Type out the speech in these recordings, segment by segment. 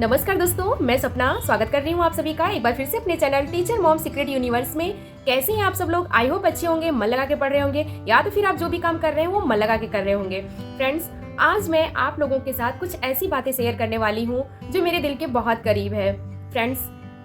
नमस्कार दोस्तों, मैं सपना स्वागत कर रही हूँ आप सभी का एक बार फिर से अपने channel teacher mom secret universe में। कैसे हैं आप सब लोग? आई होप अच्छे होंगे, मन लगा के पढ़ रहे होंगे या तो फिर आप जो भी काम कर रहे हैं वो मन लगा के कर रहे होंगे। फ्रेंड्स, आज मैं आप लोगों के साथ कुछ ऐसी बातें शेयर करने वाली हूँ जो मेरे दिल के बहुत करीब है। फ्रेंड्स,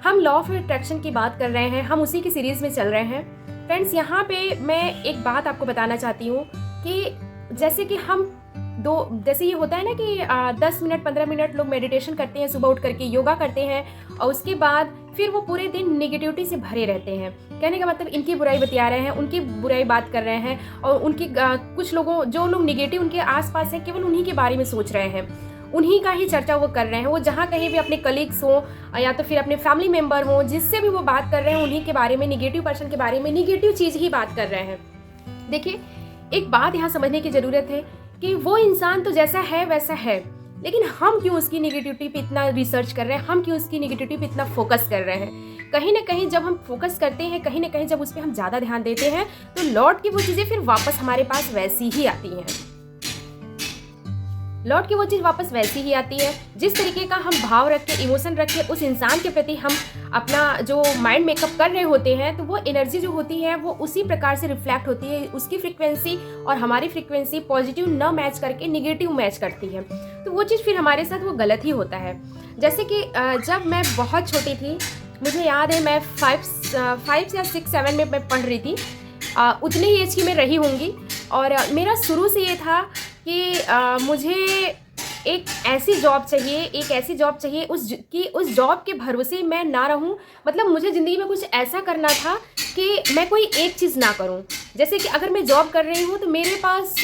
हम लॉ ऑफ अट्रैक्शन की बात कर रहे हैं, हम उसी की सीरीज में चल रहे हैं। फ्रेंड्स, यहाँ पे मैं एक बात आपको बताना चाहती हूँ कि जैसे ये होता है ना कि 10 मिनट 15 मिनट लोग मेडिटेशन करते हैं, सुबह उठ करके योगा करते हैं और उसके बाद फिर वो पूरे दिन नेगेटिविटी से भरे रहते हैं। कहने का मतलब इनकी बुराई बतिया रहे हैं, उनकी बुराई बात कर रहे हैं और उनकी कुछ लोगों जो लोग नेगेटिव उनके आसपास हैं केवल उन्हीं के बारे में सोच रहे हैं, उन्हीं का ही चर्चा वो कर रहे हैं। वो जहाँ कहीं भी अपने कलीग्स हों या तो फिर अपने फैमिली मेम्बर हों, जिससे भी वो बात कर रहे हैं उन्हीं के बारे में, नेगेटिव पर्सन के बारे में निगेटिव चीज़ ही बात कर रहे हैं। देखिए, एक बात यहाँ समझने की ज़रूरत है कि वो इंसान तो जैसा है वैसा है, लेकिन हम क्यों उसकी नेगेटिविटी पे इतना रिसर्च कर रहे हैं, हम क्यों उसकी नेगेटिविटी पे इतना फोकस कर रहे हैं। कहीं ना कहीं जब हम फोकस करते हैं, कहीं ना कहीं जब उस पर हम ज़्यादा ध्यान देते हैं तो लौट की वो चीज़ें फिर वापस हमारे पास वैसी ही आती हैं। लौट के वो चीज़ वापस वैसी ही आती है। जिस तरीके का हम भाव रख के, इमोशन रख के उस इंसान के प्रति हम अपना जो माइंड मेकअप कर रहे होते हैं, तो वो एनर्जी जो होती है वो उसी प्रकार से रिफ्लेक्ट होती है। उसकी फ्रीक्वेंसी और हमारी फ्रीक्वेंसी पॉजिटिव न मैच करके निगेटिव मैच करती है, तो वो चीज़ फिर हमारे साथ वो गलत ही होता है। जैसे कि जब मैं बहुत छोटी थी, मुझे याद है मैं 5 या 6 7 में मैं पढ़ रही थी, उतने ही एज की मैं रही होंगी। और मेरा शुरू से ये था कि मुझे एक ऐसी जॉब चाहिए उस जॉब के भरोसे मैं ना रहूं। मतलब मुझे ज़िंदगी में कुछ ऐसा करना था कि मैं कोई एक चीज़ ना करूं। जैसे कि अगर मैं जॉब कर रही हूं तो मेरे पास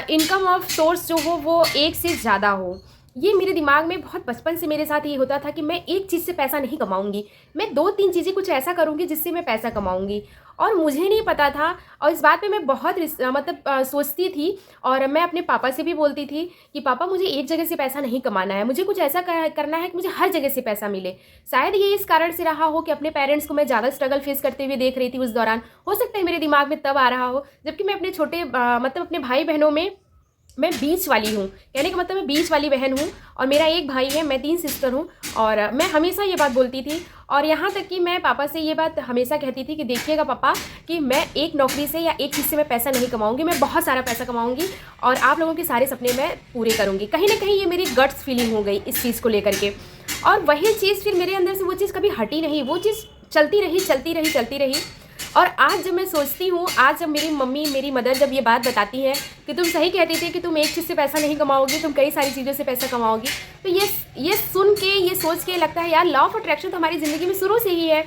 इनकम ऑफ सोर्स जो हो वो एक से ज़्यादा हो। ये मेरे दिमाग में बहुत बचपन से मेरे साथ ये होता था कि मैं एक चीज़ से पैसा नहीं कमाऊंगी, मैं 2-3 चीज़ें कुछ ऐसा करूंगी जिससे मैं पैसा कमाऊंगी। और मुझे नहीं पता था, और इस बात पे मैं बहुत सोचती थी और मैं अपने पापा से भी बोलती थी कि पापा, मुझे एक जगह से पैसा नहीं कमाना है, मुझे कुछ ऐसा करना है कि मुझे हर जगह से पैसा मिले। शायद ये इस कारण से रहा हो कि अपने पेरेंट्स को मैं ज़्यादा स्ट्रगल फेस करते हुए देख रही थी उस दौरान। हो सकता है मेरे दिमाग में तब आ रहा हो जबकि मैं अपने छोटे अपने भाई बहनों में मैं बीच वाली हूँ। कहने का मतलब मैं बीच वाली बहन हूँ और मेरा एक भाई है, मैं 3 सिस्टर हूँ। और मैं हमेशा ये बात बोलती थी और यहाँ तक कि मैं पापा से ये बात हमेशा कहती थी कि देखिएगा पापा कि मैं एक नौकरी से या एक चीज़ से मैं पैसा नहीं कमाऊँगी, मैं बहुत सारा पैसा कमाऊँगी और आप लोगों के सारे सपने मैं पूरे करूँगी। कहीं ना कहीं ये मेरी गट्स फीलिंग हो गई इस चीज़ को लेकर के, और वही चीज़ फिर मेरे अंदर से वो चीज़ कभी हटी नहीं, वो चीज़ चलती रही। और आज जब मैं सोचती हूँ, आज जब मेरी मदर जब ये बात बताती है कि तुम सही कहती थी कि तुम एक चीज़ से पैसा नहीं कमाओगी, तुम कई सारी चीज़ों से पैसा कमाओगी, तो ये सुन के, ये सोच के लगता है यार, लॉ ऑफ अट्रैक्शन तो हमारी ज़िंदगी में शुरू से ही है।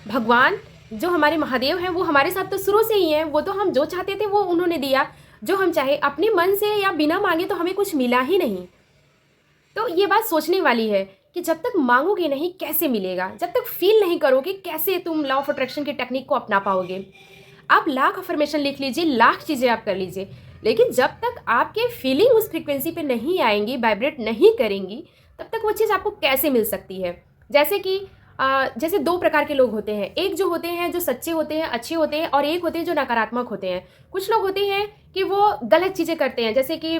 भगवान जो हमारे महादेव हैं वो हमारे साथ तो शुरू से ही हैं। वो तो हम जो चाहते थे वो उन्होंने दिया, जो हम चाहे अपने मन से या बिना मांगे तो हमें कुछ मिला ही नहीं। तो ये बात सोचने वाली है कि जब तक मांगोगे नहीं कैसे मिलेगा, जब तक फील नहीं करोगे कैसे तुम लॉ ऑफ अट्रैक्शन की टेक्निक को अपना पाओगे। आप लाख अफर्मेशन लिख लीजिए, लाख चीज़ें आप कर लीजिए, लेकिन जब तक आपके फीलिंग उस फ्रीक्वेंसी पे नहीं आएंगी, वाइब्रेट नहीं करेंगी, तब तक वो चीज़ आपको कैसे मिल सकती है। जैसे 2 प्रकार के लोग होते हैं। एक जो होते हैं जो सच्चे होते हैं, अच्छे होते हैं, और एक होते हैं जो नकारात्मक होते हैं। कुछ लोग होते हैं कि वो गलत चीज़ें करते हैं, जैसे कि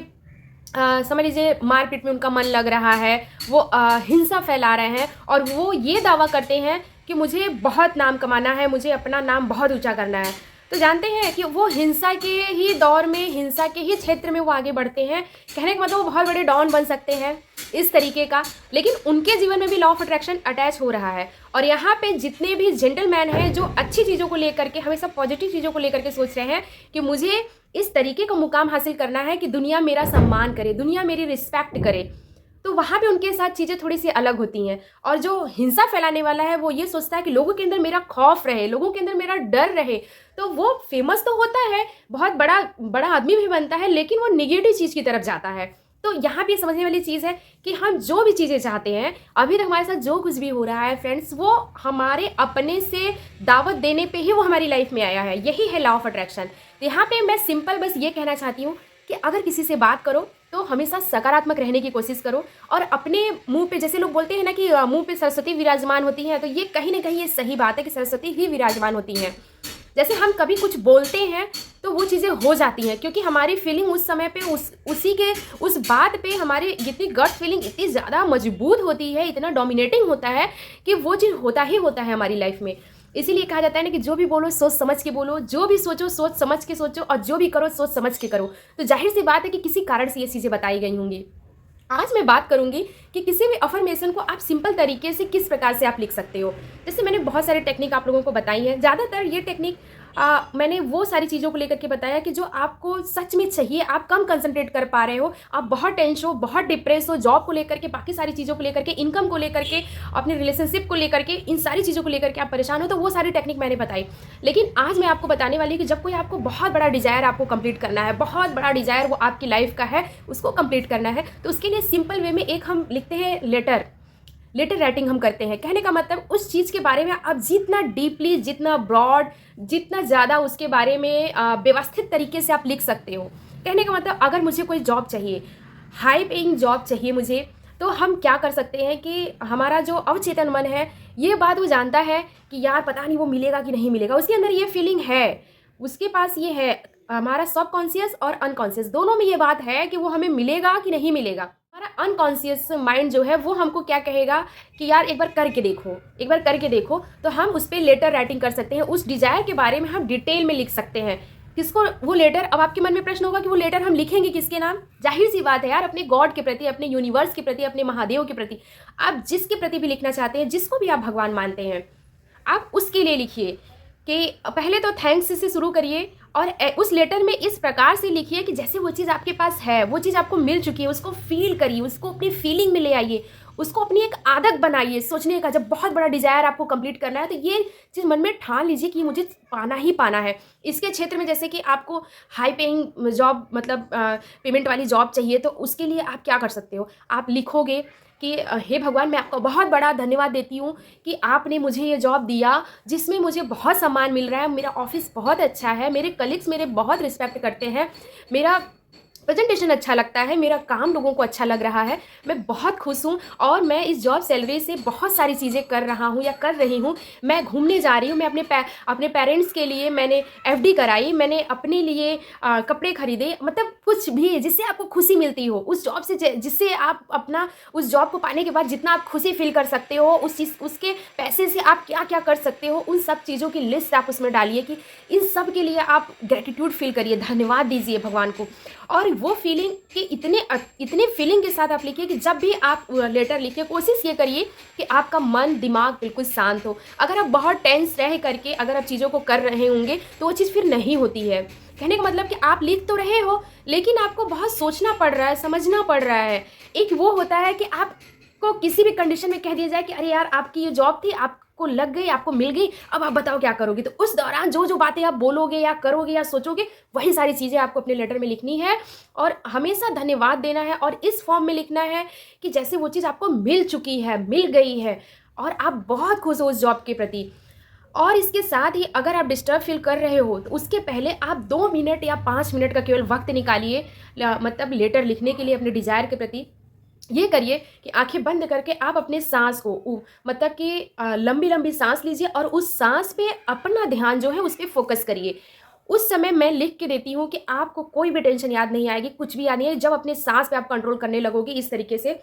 समझ लीजिए मारपीट में उनका मन लग रहा है, वो हिंसा फैला रहे हैं और वो ये दावा करते हैं कि मुझे बहुत नाम कमाना है, मुझे अपना नाम बहुत ऊंचा करना है। तो जानते हैं कि वो हिंसा के ही दौर में, हिंसा के ही क्षेत्र में वो आगे बढ़ते हैं। कहने का मतलब वो बहुत बड़े डॉन बन सकते हैं इस तरीके का, लेकिन उनके जीवन में भी लॉ ऑफ अट्रैक्शन अटैच हो रहा है। और यहाँ पे जितने भी जेंटलमैन हैं जो अच्छी चीज़ों को लेकर के, हमेशा पॉजिटिव चीज़ों को लेकर के सोच रहे हैं कि मुझे इस तरीके का मुकाम हासिल करना है कि दुनिया मेरा सम्मान करे, दुनिया मेरी रिस्पेक्ट करे, तो वहाँ पे उनके साथ चीज़ें थोड़ी सी अलग होती हैं। और जो हिंसा फैलाने वाला है वो ये सोचता है कि लोगों के अंदर मेरा खौफ रहे, लोगों के अंदर मेरा डर रहे, तो वो फेमस तो होता है, बहुत बड़ा आदमी भी बनता है, लेकिन वो निगेटिव चीज़ की तरफ जाता है। तो यहाँ पे समझने वाली चीज़ है कि हम जो भी चीज़ें चाहते हैं, अभी तक हमारे साथ जो कुछ भी हो रहा है फ्रेंड्स, वो हमारे अपने से दावत देने पे ही वो हमारी लाइफ में आया है। यही है लॉ ऑफ अट्रैक्शन। तो यहाँ पे मैं सिंपल बस ये कहना चाहती हूँ कि अगर किसी से बात करो तो हमेशा सकारात्मक रहने की कोशिश करो, और अपने मुंह पे, जैसे लोग बोलते हैं ना कि मुंह पे सरस्वती विराजमान होती है, तो ये कहीं ना कहीं ये सही बात है कि सरस्वती ही विराजमान होती हैं। जैसे हम कभी कुछ बोलते हैं तो वो चीज़ें हो जाती हैं, क्योंकि हमारी फीलिंग उस समय पे उस बात पे हमारी इतनी गट फीलिंग इतनी ज़्यादा मजबूत होती है, इतना डोमिनेटिंग होता है कि वो चीज़ होता ही होता है हमारी लाइफ में। इसीलिए कहा जाता है ना कि जो भी बोलो सोच समझ के बोलो, जो भी सोचो सोच समझ के सोचो, और जो भी करो सोच समझ के करो। तो जाहिर सी बात है कि किसी कारण से ये चीज़ें बताई गई होंगी। आज मैं बात करूंगी कि किसी भी अफर्मेशन को आप सिंपल तरीके से किस प्रकार से आप लिख सकते हो। जैसे मैंने बहुत सारे टेक्निक आप लोगों को बताई है। ज़्यादातर ये टेक्निक मैंने वो सारी चीज़ों को लेकर के बताया कि जो आपको सच में चाहिए, आप कम कंसंट्रेट कर पा रहे हो, आप बहुत टेंशन हो, बहुत डिप्रेस हो, जॉब को लेकर के, बाकी सारी चीज़ों को लेकर के, इनकम को लेकर के, अपने रिलेशनशिप को लेकर के, इन सारी चीज़ों को लेकर के आप परेशान हो, तो वो सारी टेक्निक मैंने बताई। लेकिन आज मैं आपको बताने वाली कि जब कोई आपको बहुत बड़ा डिज़ायर आपको कंप्लीट करना है, बहुत बड़ा डिज़ायर वो आपकी लाइफ का है, उसको कंप्लीट करना है, तो उसके लिए सिंपल वे में एक हम लिखते हैं लेटर राइटिंग हम करते हैं। कहने का मतलब उस चीज़ के बारे में आप जितना डीपली, जितना ब्रॉड, जितना ज़्यादा उसके बारे में व्यवस्थित तरीके से आप लिख सकते हो। कहने का मतलब अगर मुझे कोई जॉब चाहिए, हाई पेइंग जॉब चाहिए मुझे, तो हम क्या कर सकते हैं कि हमारा जो अवचेतन मन है, ये बात वो जानता है कि यार पता नहीं वो मिलेगा कि नहीं मिलेगा, उसके अंदर ये फीलिंग है, उसके पास ये है। हमारा सबकॉन्शियस और अनकॉन्शियस दोनों में ये बात है कि वो हमें मिलेगा कि नहीं मिलेगा। हमारा अनकॉन्शियस माइंड जो है वो हमको क्या कहेगा कि यार एक बार करके देखो, तो हम उस पर लेटर राइटिंग कर सकते हैं। उस डिजायर के बारे में हम डिटेल में लिख सकते हैं। किसको वो लेटर, अब आपके मन में प्रश्न होगा कि वो लेटर हम लिखेंगे किसके नाम? जाहिर सी बात है यार, अपने गॉड के प्रति, अपने यूनिवर्स के प्रति, अपने महादेव के प्रति, आप जिसके प्रति भी लिखना चाहते हैं, जिसको भी आप भगवान मानते हैं, आप उसके लिए लिखिए। कि पहले तो थैंक्स से शुरू करिए, और उस लेटर में इस प्रकार से लिखिए कि जैसे वो चीज़ आपके पास है, वो चीज़ आपको मिल चुकी है, उसको फील करिए, उसको अपनी फीलिंग में ले आइए, उसको अपनी एक आदत बनाइए सोचने का। जब बहुत बड़ा डिज़ायर आपको कंप्लीट करना है, तो ये चीज़ मन में ठान लीजिए कि मुझे पाना ही पाना है। इसके क्षेत्र में जैसे कि आपको हाई पेइंग जॉब, मतलब पेमेंट वाली जॉब चाहिए, तो उसके लिए आप क्या कर सकते हो? आप लिखोगे कि हे भगवान, मैं आपका बहुत बड़ा धन्यवाद देती हूँ कि आपने मुझे ये जॉब दिया जिसमें मुझे बहुत सम्मान मिल रहा है, मेरा ऑफिस बहुत अच्छा है, मेरे कलीग्स मेरे बहुत रिस्पेक्ट करते हैं, मेरा प्रेजेंटेशन अच्छा लगता है, मेरा काम लोगों को अच्छा लग रहा है, मैं बहुत खुश हूँ, और मैं इस जॉब सैलरी से बहुत सारी चीज़ें कर रहा हूँ या कर रही हूँ। मैं घूमने जा रही हूँ, मैं अपने पेरेंट्स के लिए मैंने एफडी कराई, मैंने अपने लिए कपड़े खरीदे, मतलब कुछ भी जिससे आपको खुशी मिलती हो उस जॉब से, जिससे आप अपना उस जॉब को पाने के बाद जितना आप खुशी फील कर सकते हो, उसके पैसे से आप क्या क्या कर सकते हो, उन सब चीज़ों की लिस्ट आप उसमें डालिए कि इन सब के लिए आप ग्रेटिट्यूड फील करिए, धन्यवाद दीजिए भगवान को। और वो फीलिंग के इतने फीलिंग के साथ आप लिखिए कि जब भी आप लेटर लिखिए, कोशिश ये करिए कि आपका मन दिमाग बिल्कुल शांत हो। अगर आप बहुत टेंस रह करके अगर आप चीज़ों को कर रहे होंगे, तो वो चीज़ फिर नहीं होती है। कहने का मतलब कि आप लिख तो रहे हो, लेकिन आपको बहुत सोचना पड़ रहा है, समझना पड़ रहा है। एक वो होता है कि आपको किसी भी कंडीशन में कह दिया जाए कि अरे यार, आपकी ये जॉब थी, आपको लग गई, आपको मिल गई, अब आप बताओ क्या करोगे। तो उस दौरान जो जो बातें आप बोलोगे या करोगे या सोचोगे, वही सारी चीज़ें आपको अपने लेटर में लिखनी है, और हमेशा धन्यवाद देना है, और इस फॉर्म में लिखना है कि जैसे वो चीज़ आपको मिल चुकी है, मिल गई है, और आप बहुत खुश हो उस जॉब के प्रति। और इसके साथ ही अगर आप डिस्टर्ब फील कर रहे हो, तो उसके पहले आप 2 मिनट या 5 मिनट का केवल वक्त निकालिए, मतलब लेटर लिखने के लिए अपने डिज़ायर के प्रति। ये करिए कि आंखें बंद करके आप अपने सांस को मतलब कि लंबी लंबी सांस लीजिए, और उस सांस पे अपना ध्यान जो है उस पर फोकस करिए। उस समय मैं लिख के देती हूँ कि आपको कोई भी टेंशन याद नहीं आएगी, कुछ भी याद नहीं है। जब अपने सांस पे आप कंट्रोल करने लगोगे इस तरीके से,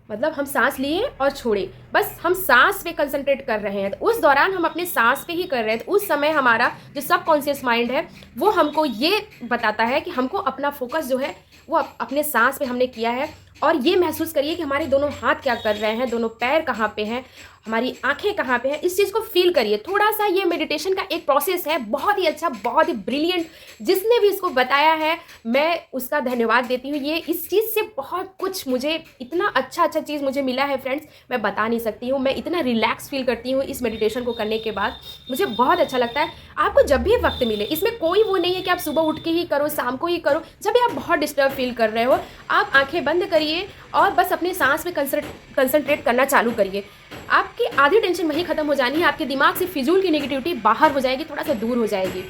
मतलब हम सांस लिए और छोड़े, बस हम सांस पे कंसंट्रेट कर रहे हैं, तो उस दौरान हम अपने सांस पे ही कर रहे हैं। तो उस समय हमारा जो सबकॉन्शियस माइंड है वो हमको ये बताता है कि हमको अपना फोकस जो है वो अपने सांस पे हमने किया है। और ये महसूस करिए कि हमारे दोनों हाथ क्या कर रहे हैं, दोनों पैर कहाँ पे हैं, हमारी आंखें कहाँ पे हैं, इस चीज़ को फील करिए। थोड़ा सा ये मेडिटेशन का एक प्रोसेस है, बहुत ही अच्छा, बहुत ही ब्रिलियंट। जिसने भी इसको बताया है मैं उसका धन्यवाद देती हूँ। ये इस चीज़ से बहुत कुछ मुझे, इतना अच्छा चीज़ मुझे मिला है फ्रेंड्स, मैं बता नहीं सकती हूँ। मैं इतना रिलैक्स फील करती हूँ इस मेडिटेशन को करने के बाद, मुझे बहुत अच्छा लगता है। आपको जब भी वक्त मिले, इसमें कोई वो नहीं है कि आप सुबह उठ के ही करो, शाम को ही करो, जब भी आप बहुत डिस्टर्ब फील कर रहे हो, आप आंखें बंद करिए और बस अपने सांस पे कंसंट्रेट करना चालू करिए। आपकी आधी टेंशन वहीं खत्म हो जानी है, आपके दिमाग से फिजूल की नेगेटिविटी बाहर हो जाएगी, थोड़ा सा दूर हो जाएगी।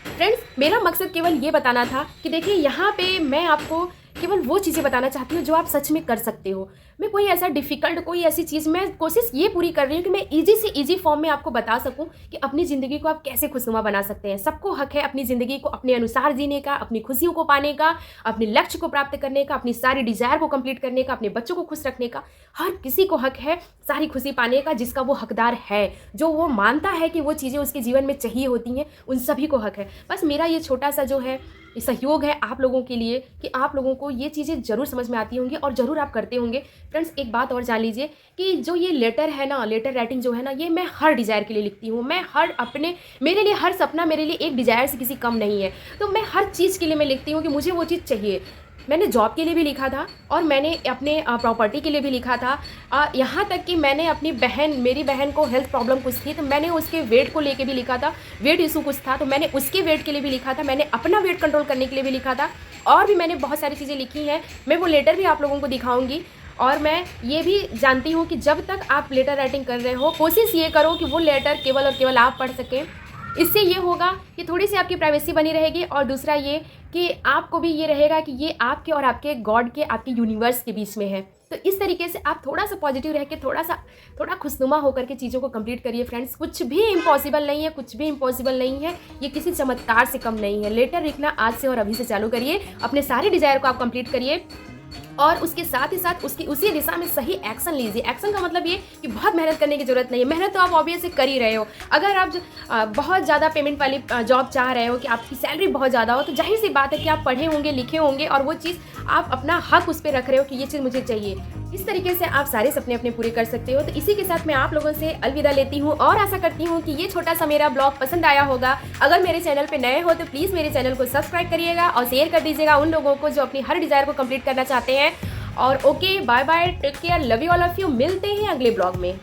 फ्रेंड्स, मेरा मकसद केवल ये बताना था कि देखिए यहाँ पे मैं आपको केवल वो चीज़ें बताना चाहती हूँ जो आप सच में कर सकते हो। मैं कोई ऐसा डिफ़िकल्ट, कोई ऐसी चीज़, मैं कोशिश ये पूरी कर रही हूँ कि मैं ईज़ी से ईज़ी फॉर्म में आपको बता सकूँ कि अपनी ज़िंदगी को आप कैसे खुशनुमा बना सकते हैं। सबको हक है अपनी ज़िंदगी को अपने अनुसार जीने का, अपनी खुशियों को पाने का, अपने लक्ष्य को प्राप्त करने का, अपनी सारी डिज़ायर को कंप्लीट करने का, अपने बच्चों को खुश रखने का। हर किसी को हक है सारी खुशी पाने का, जिसका वो हकदार है, जो वो मानता है कि वो चीज़ें उसके जीवन में चाहिए होती हैं, उन सभी को हक है। बस मेरा ये छोटा सा जो है सहयोग है आप लोगों के लिए कि आप लोगों को ये चीज़ें ज़रूर समझ में आती होंगी और ज़रूर आप करते होंगे। फ्रेंड्स, एक बात और जान लीजिए कि जो ये लेटर है ना, लेटर राइटिंग जो है ना, ये मैं हर डिज़ायर के लिए लिखती हूँ। मैं मेरे लिए हर सपना मेरे लिए एक डिज़ायर से किसी कम नहीं है। तो मैं हर चीज़ के लिए मैं लिखती हूँ कि मुझे वो चीज़ चाहिए। मैंने जॉब के लिए भी लिखा था और मैंने अपने प्रॉपर्टी के लिए भी लिखा था। यहाँ तक कि मैंने मेरी बहन को हेल्थ प्रॉब्लम कुछ थी, तो मैंने उसके वेट को लेके भी लिखा था। वेट इशू कुछ था तो मैंने उसके वेट के लिए भी लिखा था। मैंने अपना वेट कंट्रोल करने के लिए भी लिखा था। और भी मैंने बहुत सारी चीज़ें लिखी हैं। मैं वो लेटर भी आप लोगों को दिखाऊंगी। और मैं ये भी जानती हूँ कि जब तक आप लेटर राइटिंग कर रहे हो, कोशिश ये करो कि वो लेटर केवल और केवल आप पढ़ सकें। इससे ये होगा कि थोड़ी सी आपकी प्राइवेसी बनी रहेगी और दूसरा ये कि आपको भी ये रहेगा कि ये आपके और आपके गॉड के, आपके यूनिवर्स के बीच में है। तो इस तरीके से आप थोड़ा सा पॉजिटिव रह के थोड़ा खुशनुमा होकर के चीज़ों को कंप्लीट करिए। फ्रेंड्स, कुछ भी इम्पॉसिबल नहीं है, कुछ भी इम्पॉसिबल नहीं है। ये किसी चमत्कार से कम नहीं है। लेटर लिखना आज से और अभी से चालू करिए। अपने सारे डिज़ायर को आप कंप्लीट करिए और उसके साथ ही साथ उसी दिशा में सही एक्शन लीजिए। एक्शन का मतलब ये कि बहुत मेहनत करने की ज़रूरत नहीं है। मेहनत तो आप ऑब्वियसली कर ही रहे हो। अगर आप बहुत ज़्यादा पेमेंट वाली जॉब चाह रहे हो कि आपकी सैलरी बहुत ज़्यादा हो, तो जाहिर सी बात है कि आप पढ़े होंगे, लिखे होंगे और वो चीज़ आप अपना हक उस पर रख रहे हो कि ये चीज़ मुझे चाहिए। इस तरीके से आप सारे सपने अपने पूरे कर सकते हो। तो इसी के साथ मैं आप लोगों से अलविदा लेती हूँ और आशा करती हूँ कि ये छोटा सा मेरा ब्लॉग पसंद आया होगा। अगर मेरे चैनल पे नए हो तो प्लीज़ मेरे चैनल को सब्सक्राइब करिएगा और शेयर कर दीजिएगा उन लोगों को जो अपनी हर डिज़ायर को कंप्लीट करना चाहते हैं। और okay, bye bye, take care, love you all of you. मिलते हैं अगले ब्लॉग में।